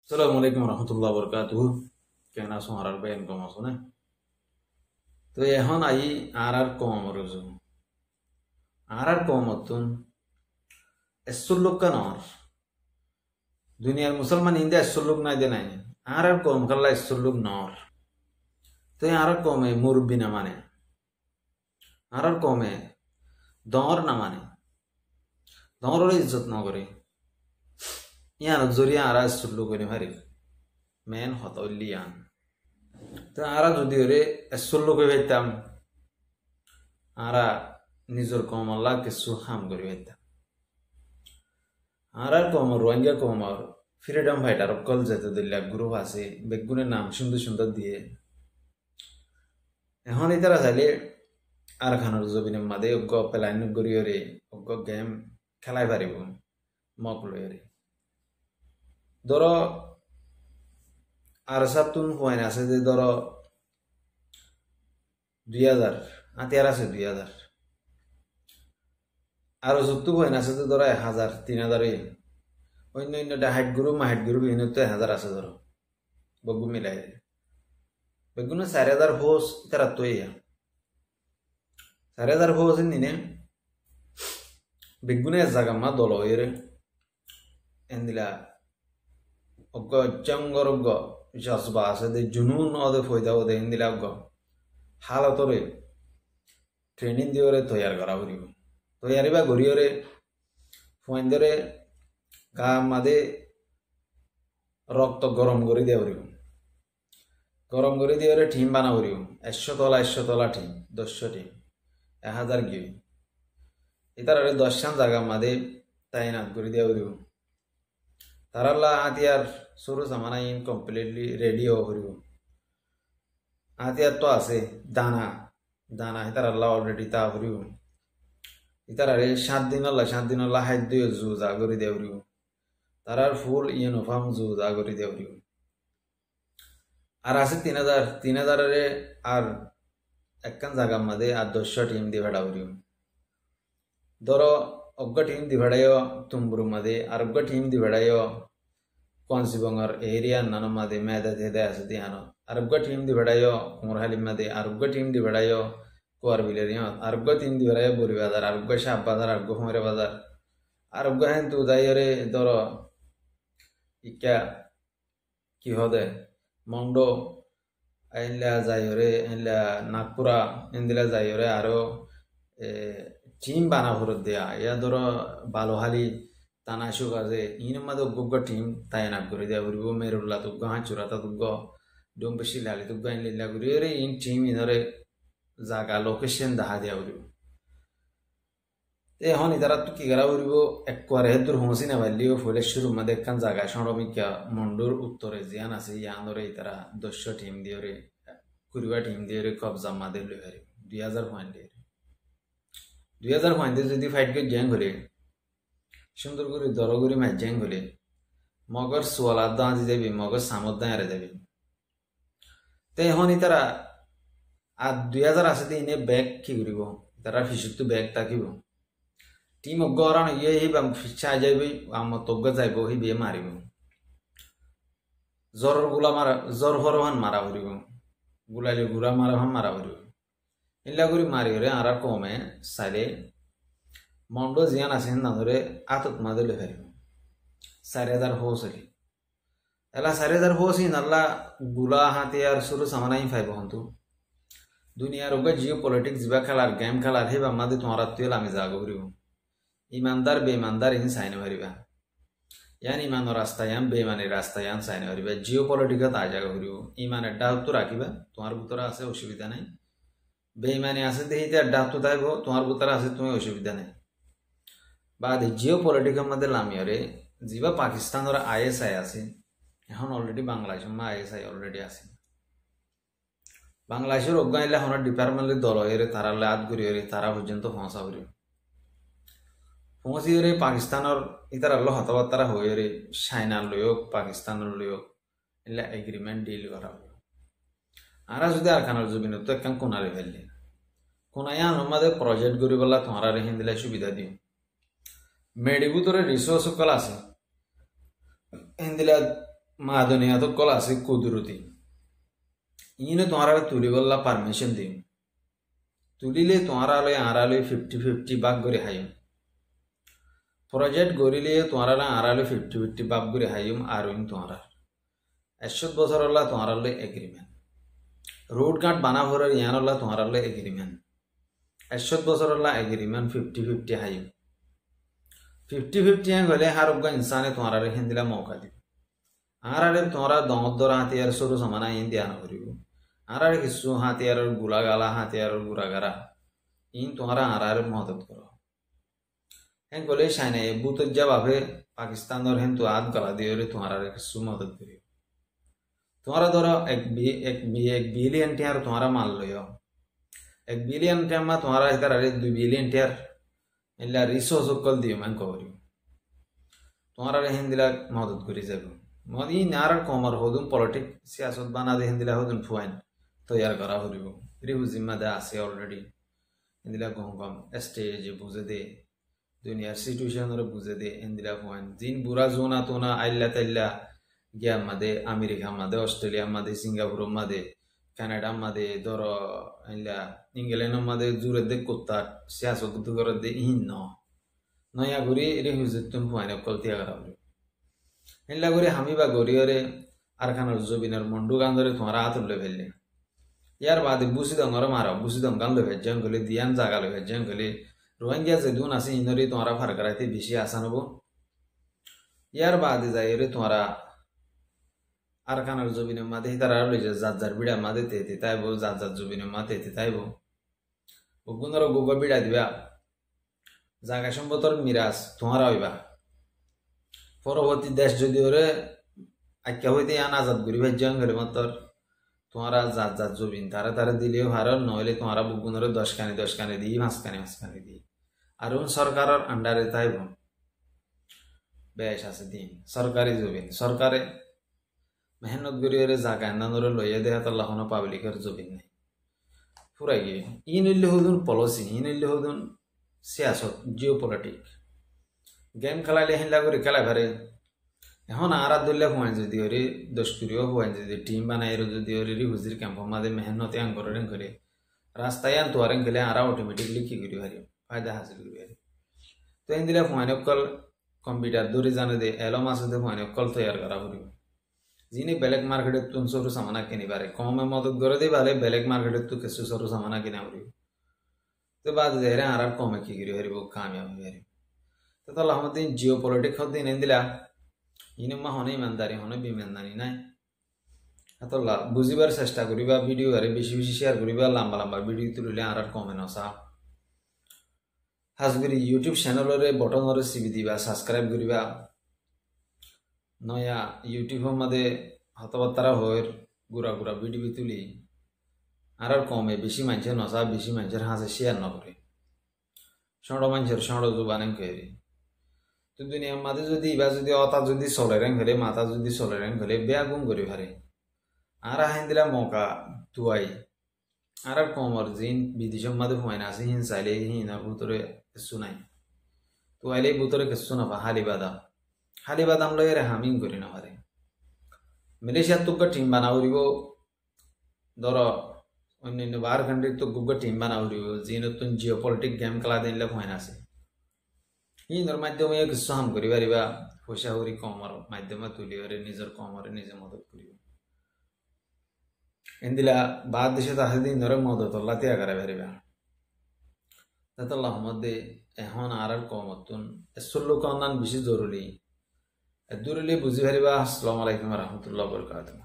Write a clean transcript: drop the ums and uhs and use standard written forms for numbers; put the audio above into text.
Assalamualaikum warahmatullahi wabarakatuh. কেমন আছো আর ভাই ইনকাম আছো না? তো এখন আই আর কম রুজু আর কম অতুন এসুল্লুক কানর দুনিয়ার মুসলমান ইন্দে এসুল্লুক নাই দে নাই আর কম কাল্লা এসুল্লুক নর তো আর কমে মুরব্বি না মানে আর কমে দর না মানে দরের ইজ্জত ন করে ইয়ান জরিয়া আর এসুল্লুক করে ভারি মেন হতলিয়ান তো আর যদি ওরে এসুল্লুক হইতাম আরা নিজের কম আল্লাহ কিছু হাম করি হইতাম আর কমর রোহিঙ্গা কমর ফ্রিডম ফাইটার কল যেতে দিল্লা গ্রুপ আছে বেগুনের নাম সুন্দর সুন্দর দিয়ে এখন তারা চাইলে আর খানোর জবিনের মাদে অজ্ঞ পেলাইন গড়িয়রে অজ্ঞ গেম খেলাই পারিব মক লইরে ধর আর সাতুন হওয়াই আছে যে ধর 2000 আতিয়ার আছে 2000 আর যুক্ত হয়ে আছে যে ধর 1000 3000 অন্য অন্যটা হাইট গ্রুপ ইনো তো 1000 আছে ধর বগু মিলাই বেগুনে 4000 হোস তারা তো 4000 হোস নিনে বেগুনে জায়গা মা দল হইরে এন্দিলা অজ্ঞ জঙ্গর অজ্ঞ জজবা আছে দে জুনুন অদে ফয়দা ওদে এন্দিলা অজ্ঞ হালতরে ট্রেনিং দিওরে তৈয়ার করা করিব তৈয়ারিবা গরিয়রে ফয়েন্দরে গা মাদে রক্ত গরম করে দেওয়া করিব গরম করে দিয়ে টিম বানা করিব 100 তলা টিম 10 টিম 1000 গিয়ে এটার 10 জায়গা মাদে তাইনাত করে দেওয়া করিব তারাল্লা আতিয়ার সরু সামানা ইন কমপ্লিটলি রেডি হওয়া করিব আতিয়ার তো আছে দানা দানা তারাল্লা অলরেডি তা করিব ইতারারে 7 দিন হাইট দিয়ে জুজা করে দেওয়া করিব তারার ফুল ইউনিফর্ম জুজা করে দেওয়া করিব আর আছে 3000 আর একখান জায়গার মাঝে আর 10 টিম দিয়ে ভেড়া করিব ধরো অজ্ঞ টিম দি ভেড়াইও তুম্বুর মাঝে আর অজ্ঞ টিম দি ভেড়াইও কনসিবঙ্গর এরিয়া নানো মাঝে মেদা ধেদে আছে দিহানো আর অজ্ঞ টিম দি ভেড়াইও কুমরহালি মাঝে আর অজ্ঞ টিম দি ভেড়াইও কুয়ার বিলেরিয়া আর অজ্ঞ টিম দি ভেড়াইও বড়ি বাজার আর অজ্ঞ সাপ বাজার আর অজ্ঞ হুমরে বাজার আর অজ্ঞ হেন তু যাইরে ধরো ইকা কি হদে মন্ডো এনলা যাইরে এনলা নাগপুরা এনদিলা যাইরে আরো টিম বানা ভরত দেয়া ইয়া ধরো বালোহালি তানাশুক আছে ইন মাদে অজ্ঞ টিম তাইনাক করে দেয়া করিব মেরুল্লা তুগ্গ হাঁচুরাতা তুগ্গ ডোমবেশি লালি তুগ্গ এন লিল্লা করি রে ইন টিম ইনরে জাগা লোকেশন দেখা দেয়া করিব এখন ইতারা তো কি করা করিব একবারে হেদুর হুঁসি না পারলিও ফলে শুরু মাদে একখান জায়গা সরমিকা মন্ডুর উত্তরে জিয়ান আছে ইয়ানরে ইতারা 10 টিম দিয়ে কুড়িবা টিম দিয়ে কবজা মাদে লই হারি 2000 পয়েন্ট দিয়ে 2000 পয়েন্ট যদি ফাইট করে জ্যাং হলে সুন্দর করে দরগরি ম্যাচ জ্যাং হলে মগর সোয়ালার দাঁজি যাবি মগর সামর দাঁড়ে যাবি তো এখন ইতারা আর 2000 আছে ইনে ব্যাগ কি করিব তারা ফিসুত ব্যাগ তাকিব টিম অজ্ঞ হরান ইয়ে হিবা চাই যাইবি আমার তজ্ঞ যাইব হিবে মারিব জ্বর গুলা মারা জ্বর হরহান মারা করিব গুলাইলে গুড়া মারাহান মারা করিব এলা করে মারি হরে আর কমে চাইলে মন্ড জিয়ান আছে না ধরে আতত মাদে লে ফেরিব 4000 হোস হলি এলা 4000 হোস ই নাল্লা গুলা হাতিয়ার শুরু সামানাই ফাইব হন্তু দুনিয়ার ওগে জিও পলিটিক্স যা খেলার গেম খেলার হেবা মাদে তোমার তুই আমি যাগো করিব ইমানদার বেইমানদার ইন সাইনে পারিবা ইয়ান ইমানের রাস্তা ইয়ান বেইমানের রাস্তা ইয়ান সাইনে পারিবা জিও পলিটিক্স আ জায়গা করিব ইমানের ডাউট তো রাখিবা তোমার ভিতরে আছে অসুবিধা নাই বেইমানি আছে দেহিতে ডাউট তো থাকবো তোমার ভিতরে আছে তুমি অসুবিধা নাই বাদ জিও পলিটিক্সের মধ্যে লামিয়রে যা পাকিস্তানের আইএসআই আছে এখন অলরেডি বাংলাদেশের আইএসআই অলরেডি আছে বাংলাদেশের অজ্ঞাইলে এখন ডিপার্টমেন্টের দল হয়ে তারা লাদ করি তারা পর্যন্ত পৌঁছা করি পৌঁছি পাকিস্তানের ইতার আল্লাহ হতাবার্তারা হয়ে রে চাইনার লইক পাকিস্তানের লইক এগুলা এগ্রিমেন্ট ডিল করা হলো আর যদি আর খানার জমিন তো একখান কোনারে ফেললে কোনায় আমাদের প্রজেক্ট করি বলা তোমার হিন দিলে সুবিধা দিও মেডিবুতরে রিসোর্স সকল আছে হিন্দিলা মাদনিয়াত কল আছে কুদরতি ইনে তোমার তুলি বললা পারমিশন দিম তুলিলে তোমার আলোয় আড়ালোয় 50-50 ভাগ করে হাইম প্রজেক্ট গড়িলে তোমার আড়ালোয় 50-50 ভাগ করে হাইম আর তোমার 100 বছর হল্লা তোমার এগ্রিমেন্ট রোড ঘাট বানাভরের ইয়ান হল্লা তোমার এগ্রিমেন্ট 100 বছর হল্লা এগ্রিমেন্ট 50-50 হাইম 50-50 হ্যাঁ হলে হারুগা ইনসানে তোমার হিন্দিলা মৌকা দিব আর তোমরা দমত ধরা হাতিয়ার সরু সমানা ইন দিয়া নকরিব আর কিছু হাতিয়ারের গুলা গালা হাতিয়ারের গুড়া গারা ইন তোমরা আর মদত করো হ্যাঁ গলে সাইনা বুতর যা ভাবে পাকিস্তানের হেন তো আদ গালা দিয়ে তোমরা কিছু মদত করিব তোমরা ধরো এক বিলিয়ন টিয়ার তোমরা মাল লইও 1 বিলিয়ন টিয়ার তোমরা হিতার 2 বিলিয়ন টিয়ার এলা রিসোর্স কল দিও মান করিব তোমরা হেন দিলা মদত করি যাব মদি নারার কমর হদুন পলিটিক সিয়াসত বানা দে হিন্দিলা হদুন ফুয়াইন তৈয়ার করা হরিব রিহু জিম্মাদা আছে অলরেডি হিন্দিলা গম স্টেজ বুঝে দে দুনিয়ার সিচুয়েশনের বুঝে দে হিন্দিলা ফুয়াইন জিন বুড়া জোনা তোনা আইল্লা তাইল্লা গিয়া মাদে আমেরিকা মাদে অস্ট্রেলিয়া মাদে সিঙ্গাপুর মাদে কানাডা মাদে ধর আইল্লা ইংল্যান্ড মাদে জুরে দে কোত্তা সিয়াসত করে দে ইন নয়া ঘুরি রিহু জিতুন ফুয়াইন কলতিয়া করা হরিব হেলা করে হামি বা গরিয়রে আরখানোর জবিনের মন্ডু গান ধরে তোমার হাত উল্লে ফেললে ইয়ার বাদে বুসি দঙ্গর মারা বুসি দঙ্গান লো ভেজান গলে দিয়ান জাগা লো ভেজান গলে রোহিঙ্গা যে দুন আছে ইনরি তোমারা ফার করাইতে বেশি আসান হবো ইয়ার বাদে যাই রে তোমারা আরখানোর জবিনের মাঝে তারা লইছে যার যার বিড়া মাঝে তেতে তাইবো যার যার জবিনের মা তেতে তাইবো ওগুনর গোগা বিড়া দিবা জাগা সম্পদর মিরাজ তোমারা হইবা পরবর্তী দেশ যদি ওরে আজ্ঞা হইতে আন আজাদ করি ভাজ্যান করে মাত্র তোমারা জাত জাত জবিন তারা দিলেও হারল নইলে তোমারা বুগুনরে 10 কানি দিই 5 কানি দিই আর সরকারের আন্ডারে তাইব বেশ আছে দিন সরকারি জবিন সরকারে মেহনত করি ওরে জাগা নানরে লইয়া দেয়া তো লাহনো পাবলিকের জবিন নাই ফুরাই গিয়ে ইন হইলে হদুন পলিসি ইন হইলে হদুন সিয়াসত জিও পলিটিক গেম খেলাইলে হিনলা করে খেলা ভারে এখন আর ধরলে হুয়াইন যদি ওরে দস্তুরিও হুয়াইন যদি টিম বানাই যদি ওরে হুজির ক্যাম্প মাঝে মেহনতে আং করে রাস্তায় আন তোয়ারেন গেলে আর অটোমেটিকলি কি করি হারি ফায়দা হাসিল করি হারি তো এন দিলে হুয়াইন কল কম্পিউটার দূরে জানে দে এলম আছে দে হুয়াইন কল তৈয়ার করা করিব যিনি বেলেগ মার্কেটে তুন সরু সামানা কিনি পারে কমে মদত করে দিয়ে পারে বেলেগ মার্কেটে তু কিছু সরু সামানা কিনা করিব তো বাদ দেয় আর কমে কি করি হারিব কামিয়াব হারিব তো তাহলে আমাদের জিও পলিটিক্স হতে এনে দিলা ইনমা হনে ইমানদারি হনে বিমানদারি নাই এতলা বুঝিবার চেষ্টা করিবা ভিডিও আরে বেশি বেশি শেয়ার করিবা লম্বা লম্বা ভিডিও তুলিলে আর কমে নসা হাজগুরি ইউটিউব চ্যানেলরে বটনরে সিবি দিবা সাবস্ক্রাইব করিবা নয়া ইউটিউবের মধ্যে হতবার্তারা হয় গুড়া ভিডিও তুলি আর কমে বেশি মানুষের নসা বেশি মানুষের হাসে শেয়ার নকরে ষড় মানুষের ষড় জুবানেন করি তো দুনিয়ার মাঝে যদি ইবা যদি অতা যদি চলে রেং ফেলে মাথা যদি চলে রেং ফেলে বেয়া গুম করি ভারে আর আহেন দিলা মৌকা তুয়াই আর কমর জিন বিদেশের মাঝে হুয়াই না আছে হিন চাইলে হিনার ভিতরে কিছু নাই তুয়াইলে ভিতরে কিছু নাপা হালি বাদাম লই হামিং করি না পারে মালয়েশিয়ার তোকে টিম বানাও দিব ধর অন্যান্য বার কান্ট্রির তো গুগা টিম বানাও দিব যি নতুন জিও পলিটিক গেম খেলা দিলে হুয়াই না আছে ইনর মাধ্যমে কিছু হাম করি পারিবা পয়সা করি কমর মাধ্যমে তুলি নিজের কমরে নিজে মদত করিব এন্দিলা বাদ দেশে তাহে দিন ধরে মদত আল্লাহ ত্যাগ করে পারিবা তাল্লাহ মধ্যে এখন আর কমতুন এসল্লুক অন্যান বেশি জরুরি বুঝি পারিবা। আসসালামু আলাইকুম রহমতুল্লাহ বরকাতুহু।